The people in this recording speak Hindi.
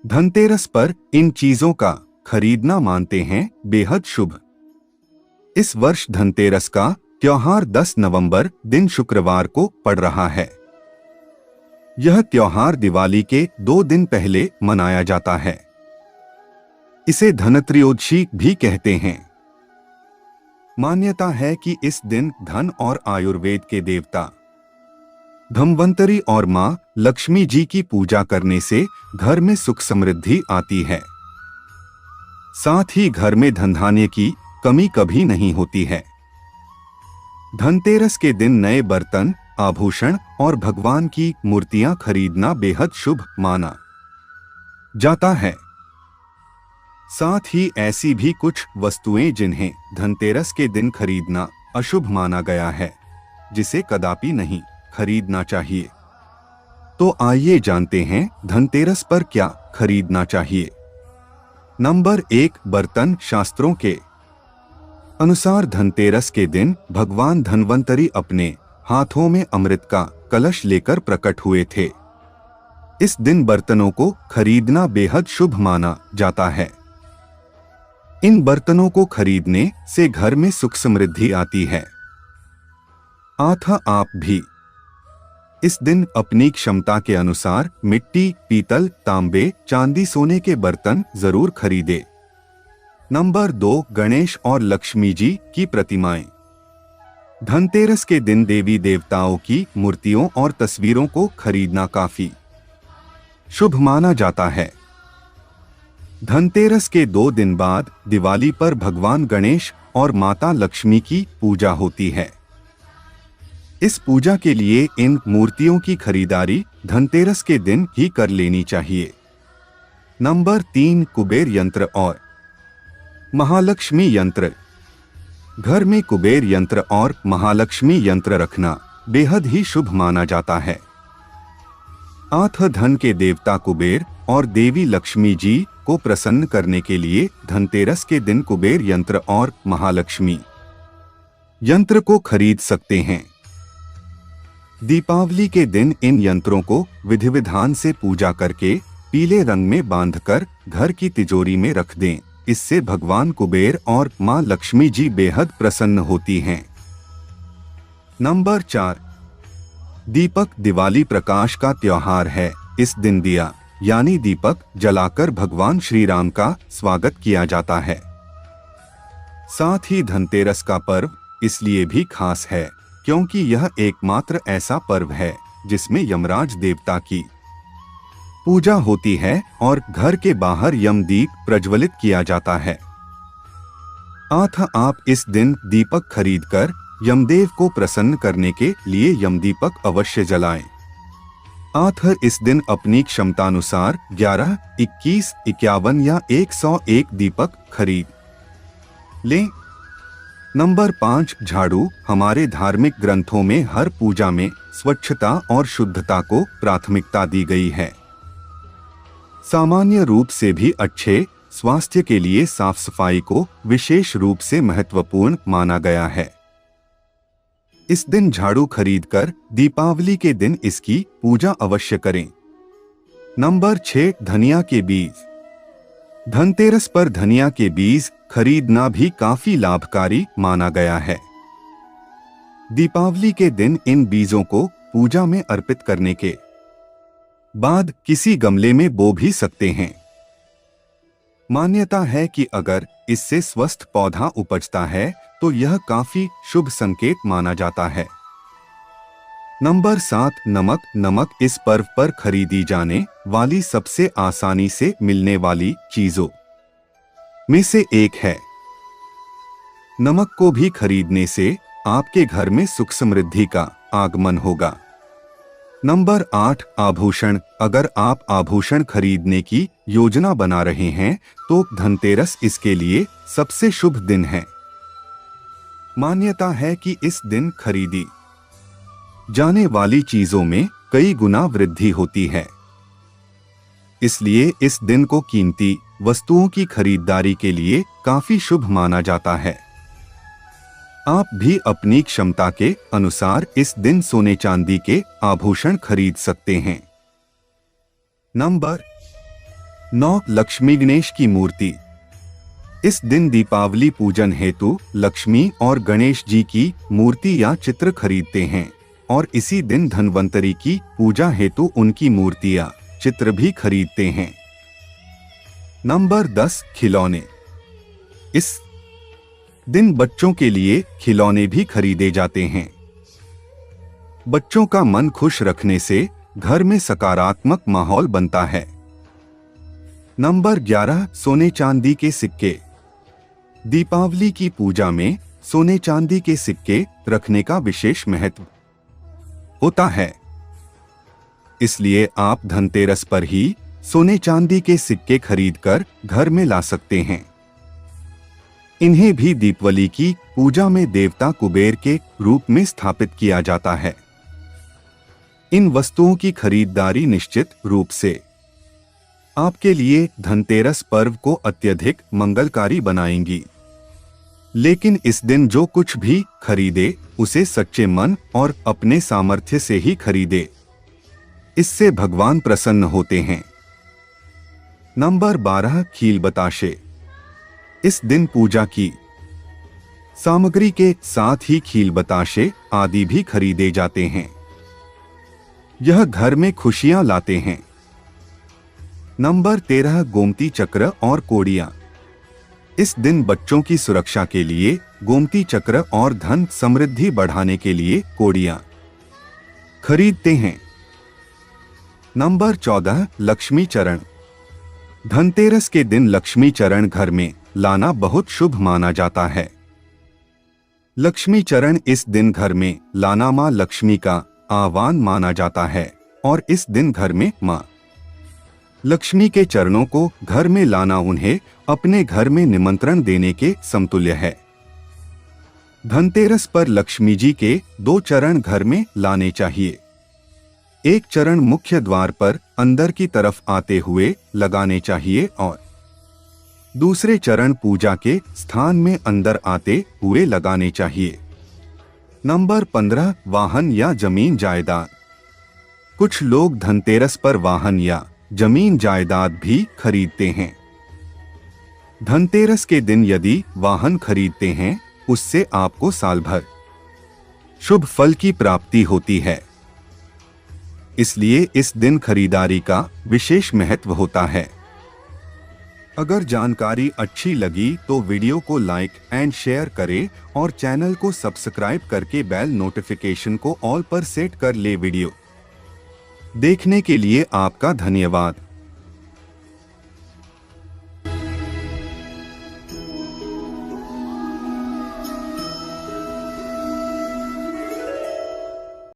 धनतेरस पर इन चीजों का खरीदना मानते हैं बेहद शुभ। इस वर्ष धनतेरस का त्योहार 10 नवंबर दिन शुक्रवार को पड़ रहा है। यह त्योहार दिवाली के 2 दिन पहले मनाया जाता है। इसे धनत्रयोदशी भी कहते हैं। मान्यता है कि इस दिन धन और आयुर्वेद के देवता धन्वंतरी और मां लक्ष्मी जी की पूजा करने से घर में सुख समृद्धि आती है। साथ ही घर में धन धान्य की कमी कभी नहीं होती है। धनतेरस के दिन नए बर्तन, आभूषण और भगवान की मूर्तियां खरीदना बेहद शुभ माना जाता है। साथ ही ऐसी भी कुछ वस्तुएं जिन्हें धनतेरस के दिन खरीदना अशुभ माना गया है, जिसे कदापि नहीं खरीदना चाहिए। तो आइए जानते हैं धनतेरस पर क्या खरीदना चाहिए। नंबर 1, बर्तन। शास्त्रों के अनुसार धनतेरस के दिन भगवान धन्वंतरी अपने हाथों में अमृत का कलश लेकर प्रकट हुए थे। इस दिन बर्तनों को खरीदना बेहद शुभ माना जाता है। इन बर्तनों को खरीदने से घर में सुख समृद्धि आती है। आप भी इस दिन अपनी क्षमता के अनुसार मिट्टी, पीतल, तांबे, चांदी, सोने के बर्तन जरूर खरीदे। नंबर 2, गणेश और लक्ष्मी जी की प्रतिमाएं। धनतेरस के दिन देवी देवताओं की मूर्तियों और तस्वीरों को खरीदना काफी शुभ माना जाता है। धनतेरस के 2 दिन बाद दिवाली पर भगवान गणेश और माता लक्ष्मी की पूजा होती है। इस पूजा के लिए इन मूर्तियों की खरीदारी धनतेरस के दिन ही कर लेनी चाहिए। नंबर 3, कुबेर यंत्र और महालक्ष्मी यंत्र। घर में कुबेर यंत्र और महालक्ष्मी यंत्र रखना बेहद ही शुभ माना जाता है। धन के देवता कुबेर और देवी लक्ष्मी जी को प्रसन्न करने के लिए धनतेरस के दिन कुबेर यंत्र और महालक्ष्मी यंत्र को खरीद सकते हैं। दीपावली के दिन इन यंत्रों को विधि विधान से पूजा करके पीले रंग में बांधकर घर की तिजोरी में रख दें। इससे भगवान कुबेर और मां लक्ष्मी जी बेहद प्रसन्न होती हैं। नंबर 4, दीपक। दिवाली प्रकाश का त्योहार है। इस दिन दिया यानी दीपक जलाकर भगवान श्री राम का स्वागत किया जाता है। साथ ही धनतेरस का पर्व इसलिए भी खास है क्योंकि यह एकमात्र ऐसा पर्व है जिसमें यमराज देवता की पूजा होती है और घर के बाहर यमदीप प्रज्वलित किया जाता है। आप इस दिन दीपक खरीदकर यमदेव को प्रसन्न करने के लिए यमदीपक अवश्य जलाएं। इस दिन अपनी क्षमतानुसार 11, 21, 51 या 101 दीपक खरीद लें। नंबर 5, झाड़ू। हमारे धार्मिक ग्रंथों में हर पूजा में स्वच्छता और शुद्धता को प्राथमिकता दी गई है। सामान्य रूप से भी अच्छे स्वास्थ्य के लिए साफ सफाई को विशेष रूप से महत्वपूर्ण माना गया है। इस दिन झाड़ू खरीदकर दीपावली के दिन इसकी पूजा अवश्य करें। नंबर 6, धनिया के बीज। धनतेरस पर धनिया के बीज खरीदना भी काफी लाभकारी माना गया है। दीपावली के दिन इन बीजों को पूजा में अर्पित करने के बाद किसी गमले में बो भी सकते हैं। मान्यता है कि अगर इससे स्वस्थ पौधा उपजता है तो यह काफी शुभ संकेत माना जाता है। नंबर 7, नमक। नमक इस पर्व पर खरीदी जाने वाली सबसे आसानी से मिलने वाली चीजों में से एक है। नमक को भी खरीदने से आपके घर में सुख समृद्धि का आगमन होगा। नंबर 8, आभूषण। अगर आप आभूषण खरीदने की योजना बना रहे हैं तो धनतेरस इसके लिए सबसे शुभ दिन है। मान्यता है कि इस दिन खरीदी जाने वाली चीजों में कई गुना वृद्धि होती है। इसलिए इस दिन को कीमती वस्तुओं की खरीदारी के लिए काफी शुभ माना जाता है। आप भी अपनी क्षमता के अनुसार इस दिन सोने चांदी के आभूषण खरीद सकते हैं। नंबर 9. लक्ष्मी गणेश की मूर्ति। इस दिन दीपावली पूजन हेतु लक्ष्मी और गणेश जी की मूर्ति या चित्र खरीदते हैं और इसी दिन धन्वंतरी की पूजा हेतु उनकी मूर्तियां चित्र भी खरीदते हैं। नंबर 10. खिलौने। इस दिन बच्चों के लिए खिलौने भी खरीदे जाते हैं। बच्चों का मन खुश रखने से घर में सकारात्मक माहौल बनता है। नंबर 11. सोने चांदी के सिक्के। दीपावली की पूजा में सोने चांदी के सिक्के रखने का विशेष महत्व होता है, इसलिए आप धनतेरस पर ही सोने चांदी के सिक्के खरीदकर घर में ला सकते हैं। इन्हें भी दीपावली की पूजा में देवता कुबेर के रूप में स्थापित किया जाता है। इन वस्तुओं की खरीदारी निश्चित रूप से आपके लिए धनतेरस पर्व को अत्यधिक मंगलकारी बनाएंगी। लेकिन इस दिन जो कुछ भी खरीदे उसे सच्चे मन और अपने सामर्थ्य से ही खरीदे, इससे भगवान प्रसन्न होते हैं। नंबर 12. खील बताशे। इस दिन पूजा की सामग्री के साथ ही खील बताशे आदि भी खरीदे जाते हैं। यह घर में खुशियां लाते हैं। नंबर 13. गोमती चक्र और कोड़ियां। इस दिन बच्चों की सुरक्षा के लिए गोमती चक्र और धन समृद्धि बढ़ाने के लिए कोड़ियां खरीदते हैं। नंबर 14. लक्ष्मी चरण। धनतेरस के दिन लक्ष्मी चरण घर में लाना बहुत शुभ माना जाता है। लक्ष्मी चरण इस दिन घर में लाना मां लक्ष्मी का आह्वान माना जाता है और इस दिन घर में मां लक्ष्मी के चरणों को घर में लाना उन्हें अपने घर में निमंत्रण देने के समतुल्य है। धनतेरस पर लक्ष्मी जी के 2 चरण घर में लाने चाहिए। एक चरण मुख्य द्वार पर अंदर की तरफ आते हुए लगाने चाहिए और दूसरे चरण पूजा के स्थान में अंदर आते हुए लगाने चाहिए। नंबर 15. वाहन या जमीन जायदाद। कुछ लोग धनतेरस पर वाहन या जमीन जायदाद भी खरीदते हैं। धनतेरस के दिन यदि वाहन खरीदते हैं उससे आपको साल भर शुभ फल की प्राप्ति होती है, इसलिए इस दिन खरीदारी का विशेष महत्व होता है। अगर जानकारी अच्छी लगी तो वीडियो को लाइक एंड शेयर करें और चैनल को सब्सक्राइब करके बेल नोटिफिकेशन को ऑल पर सेट कर ले। वीडियो देखने के लिए आपका धन्यवाद।